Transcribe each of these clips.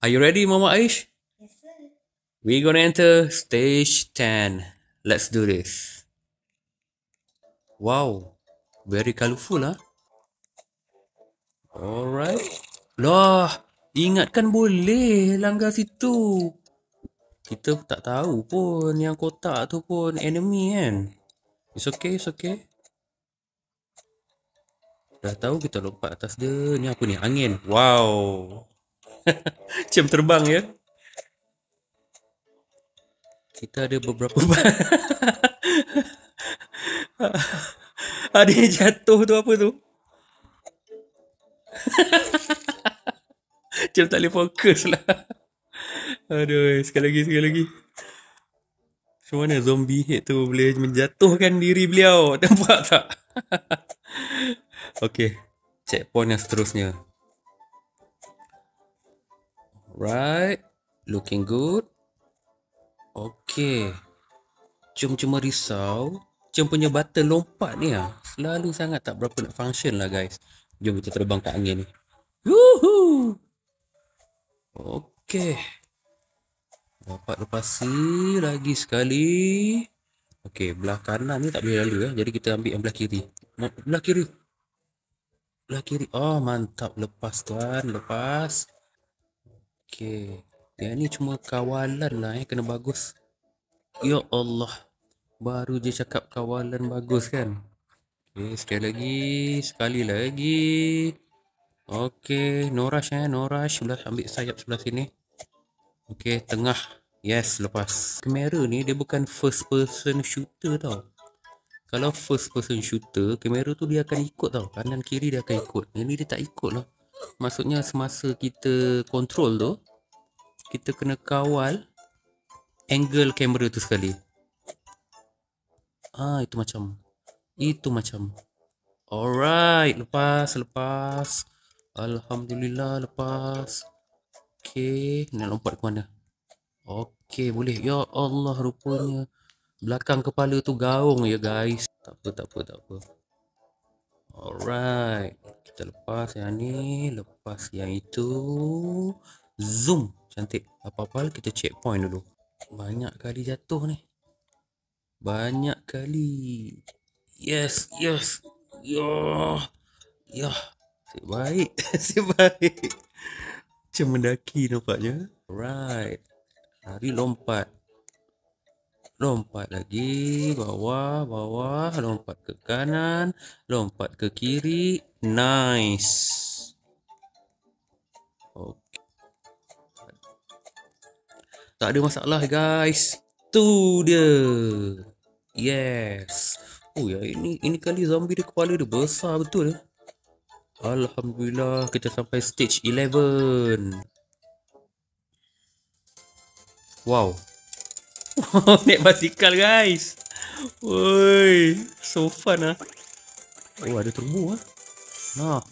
Are you ready, Mama Aish? Yes, sir. We're gonna enter stage 10. Let's do this. Wow, very colorful, huh? Alright. Lah, ingatkan boleh langgar situ. Kita tak tahu pun yang kotak tu pun enemy kan. It's okay, it's okay. Dah tahu kita lompat atas dia. Ni apa ni? Angin. Wow. Macam terbang ya. Kita ada beberapa ada yang jatuh tu apa tu? Macam tak boleh fokus lah. Aduh, sekali lagi, sekali lagi. Macam mana zombie head tu boleh menjatuhkan diri beliau? Nampak tak? Okay, checkpoint yang seterusnya. Right, looking good. Okay, cuma risau. Cuma punya button lompat ni lah. Selalu sangat tak berapa nak function lah guys. Jom kita terbang kat angin ni. Woohoo! Okay. Dapat lepasi lagi sekali. Okay, belah kanan ni tak boleh lalu ya. Jadi kita ambil yang belah kiri. Belah kiri. Belah kiri. Oh, mantap. Lepas tuan. Lepas. Okay. Yang ni cuma kawalan lah kena bagus. Ya Allah. Baru je cakap kawalan bagus kan. Okay, sekali lagi. Sekali lagi. Okay, no rush no rush. Ambil sayap sebelah sini. Okay, tengah. Yes, lepas. Kamera ni dia bukan first person shooter tau. Kalau first person shooter, kamera tu dia akan ikut tau. Kanan kiri dia akan ikut. Ini dia tak ikut lah. Maksudnya semasa kita control tu, kita kena kawal angle kamera tu sekali. Itu macam. Itu macam. Alright, lepas. Alhamdulillah, lepas. Okay, nak lompat ke mana? Okay, boleh. Ya Allah, rupanya belakang kepala tu gaung ya guys. Tak apa. Alright, kita lepas yang ni, lepas yang itu. Zoom, cantik. Apa-apa kita checkpoint dulu. Banyak kali jatuh ni. Banyak kali. Yes. Ya. Asyik baik. Asyik baik. Macam mendaki nampaknya. Alright. Lari lompat. Lompat lagi, bawah, lompat ke kanan, lompat ke kiri. Nice. Okay. Tak ada masalah guys. Tu dia. Yes. Oh ya, ini kali zombie dia kepala dia besar betul ya. Alhamdulillah kita sampai stage 11. Wow. Naik basikal guys. Woi, so fun ah. Oh, ada turbo ah. Nah.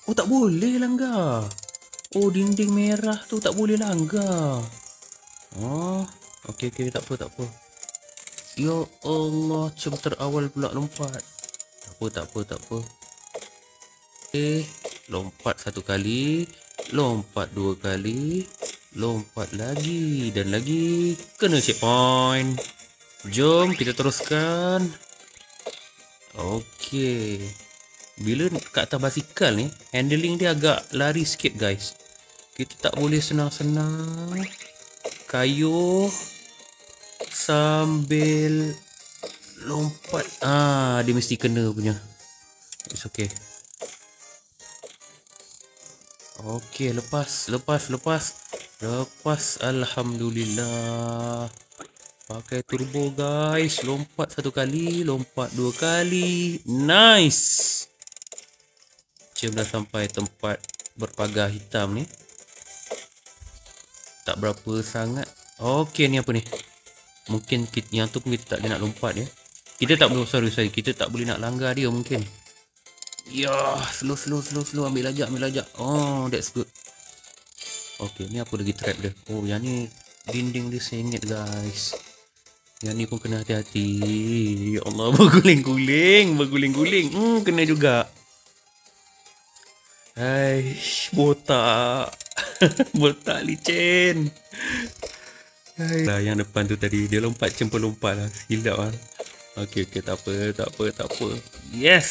Oh, tak boleh langgar. Oh, dinding merah tu tak boleh langgar. Oh, okey, tak apa. Ya Allah, macam terawal pula lompat. Tak apa. Okay, lompat satu kali, lompat dua kali, lompat lagi dan lagi. Kena checkpoint. Jom kita teruskan. Okey. Bila kat atas basikal ni, handling dia agak lari sikit guys. Kita tak boleh senang-senang kayuh sambil lompat. Dia mesti kena punya. It's okay. Okay, lepas. Alhamdulillah. Pakai turbo guys. Lompat satu kali, lompat dua kali. Nice. Macam dah sampai tempat berpagar hitam ni. Tak berapa sangat. Okay, ni apa ni? Mungkin yang tu pun kita tak boleh nak lompat ya. Kita tak boleh, sorry. Kita tak boleh nak langgar dia mungkin. Ya, slow. Ambil lajak. Oh, that's good. Okay, ni apa lagi trap dia? Oh, yang ni dinding dia sengit guys. Yang ni pun kena hati-hati. Ya Allah, berguling-guling. Kena juga. Botak. Botak licin. Lah yang depan tu tadi dia lompat cempur lompat lah. Silap lah. Okey, tak apa. Yes.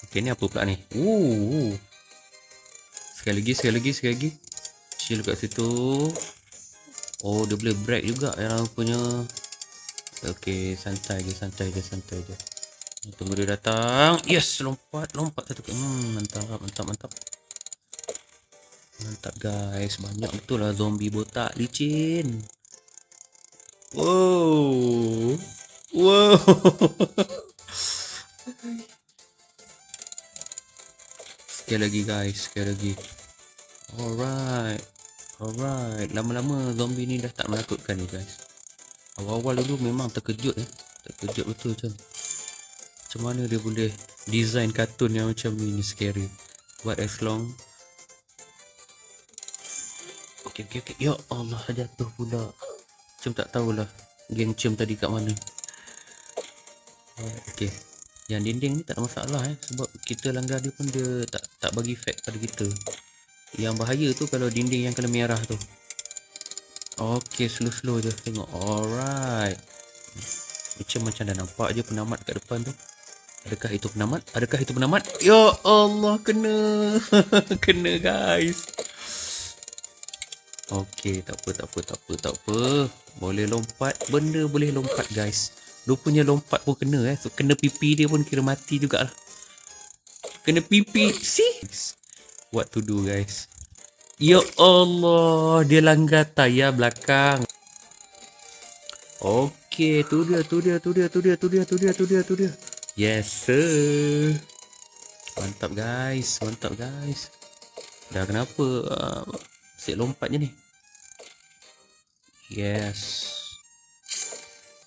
Okey, ni apa pula ni? Sekali lagi. Chill kat situ. Oh, dia boleh break juga yang punya. Okey, santai je. Tunggu dia datang. Yes, lompat satu. Mantap. Mantap guys, banyak betul lah zombie botak licin. Wow. Sekali lagi guys. Alright. Lama-lama zombie ni dah tak menakutkan ni guys. Awal-awal dulu memang terkejut betul macam mana dia boleh design kartun yang macam ni scary. But as long Okay. Ya Allah, jatuh pula. Macam tak tahulah geng Cem tadi kat mana. Okay, yang dinding ni tak ada masalah sebab kita langgar dia pun dia tak bagi effect pada kita. Yang bahaya tu kalau dinding yang kena merah tu. Okay, slow je tengok. Alright, macam dah nampak je penamat kat depan tu. Adakah itu penamat? Ya Allah, kena. Kena guys. Okey, tak apa. Boleh lompat, benda boleh lompat guys. Rupanya lompat pun kena so, kena pipi dia pun kira mati jugalah. Kena pipi. See? What to do guys? Ya Allah, dia langgar tayar belakang. Okey, tu dia. Yes sir. Mantap guys. Dah kenapa? Asyik lompat je ni. Yes.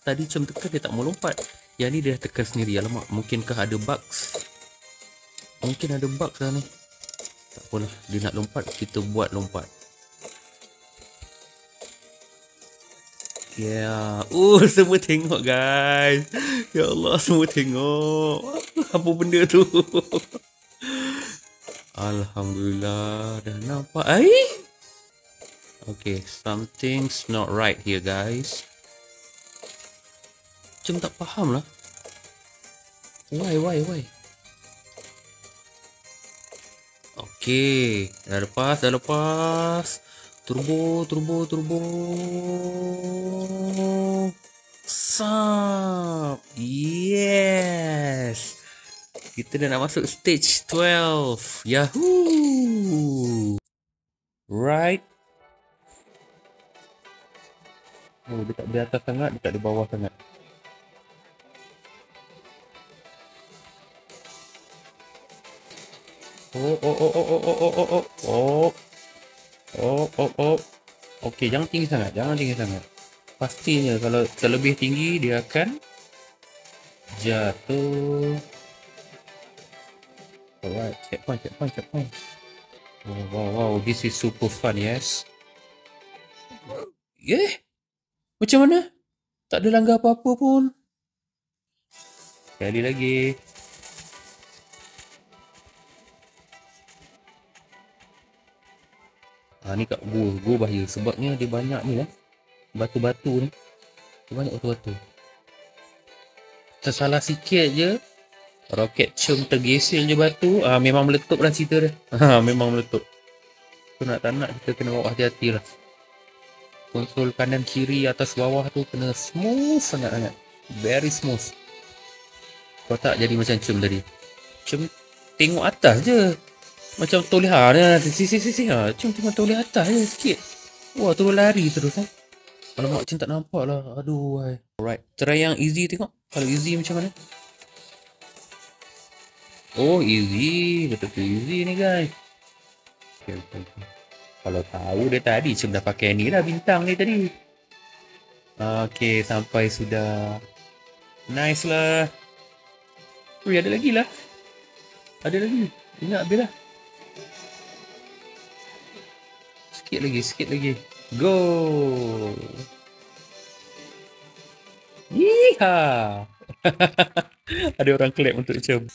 Tadi macam tekan dia tak mau lompat. Yang ni dia tekan sendiri. Alamak, mungkinkah ada bugs? Mungkin ada bugs lah ni. Tak apalah, dia nak lompat, kita buat lompat. Ya, semua tengok guys. Ya Allah, semua tengok. Apa benda tu? Alhamdulillah, dah nampak. Okay, something's not right here guys. Macam tak faham lah. Why? Okay, dah lepas. Turbo. Sap. Yes. Kita dah nak masuk stage 12. Yahoo. Right. Oh, dia tak di atas sangat, dia tak di bawah sangat. Oh. Okey, jangan tinggi sangat. Pastinya kalau terlebih tinggi dia akan jatuh. Alright, checkpoint. Wow, this is super fun, yes. Macam mana? Tak ada langgar apa-apa pun. Sekali lagi. Ni kat gua bahaya sebabnya dia banyak ni lah. Batu-batu ni. Dia banyak batu-batu. Tersalah sikit je, roket Cem tergesil je batu, memang meletup lah cerita dia. Memang meletup. Tu nak tak nak kita kena bawa hati-hati lah. Konsol kanan kiri atas bawah tu kena smooth sangat. Very smooth. Kau tak jadi macam Cem tadi. Cem tengok atas je. Macam toleha ni. Sisi. Cem tengok toleha atas je sikit. Wah, terus lari terus. Alamak, Cem tak nampak lah. Aduh. Alright, try yang easy tengok. Kalau easy macam mana? Oh, easy. Betul-betul easy ni guys. Okay. Kalau tahu dia tadi Cem dah pakai ni lah bintang ni tadi. Okay, sampai sudah. Nice lah. Ada lagi lah. Ingat habis lah. Sikit lagi. Go. Yeeha. Ada orang clap untuk Cem.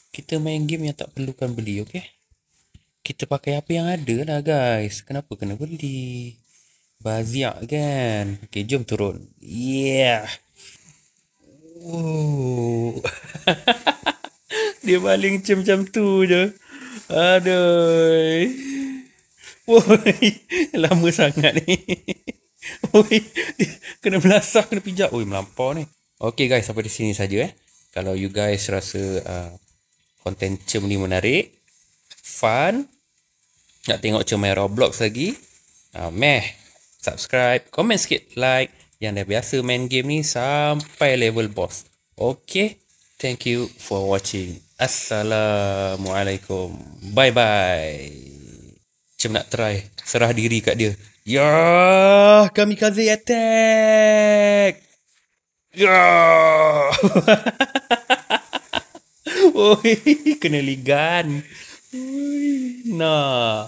Kita main game yang tak perlukan beli, okay? Kita pakai apa yang ada lah guys. Kenapa kena beli? Baziak kan. Okay, jom turun. Yeah. Oh. Dia baling macam tu je. Aduh. Woi, lama sangat ni. Woi, kena belasah, kena pijak. Oi, melampau ni. Okay guys, sampai di sini saja. Kalau you guys rasa konten Cem ni menarik, fun, nak tengok Cem main Roblox lagi, subscribe, komen sikit, like. Yang dah biasa main game ni sampai level boss. Okay, thank you for watching. Assalamualaikum. Bye bye. Macam nak try serah diri kat dia. Ya, kamikaze attack. Ya. Oi, kena ligan. Ui, nah.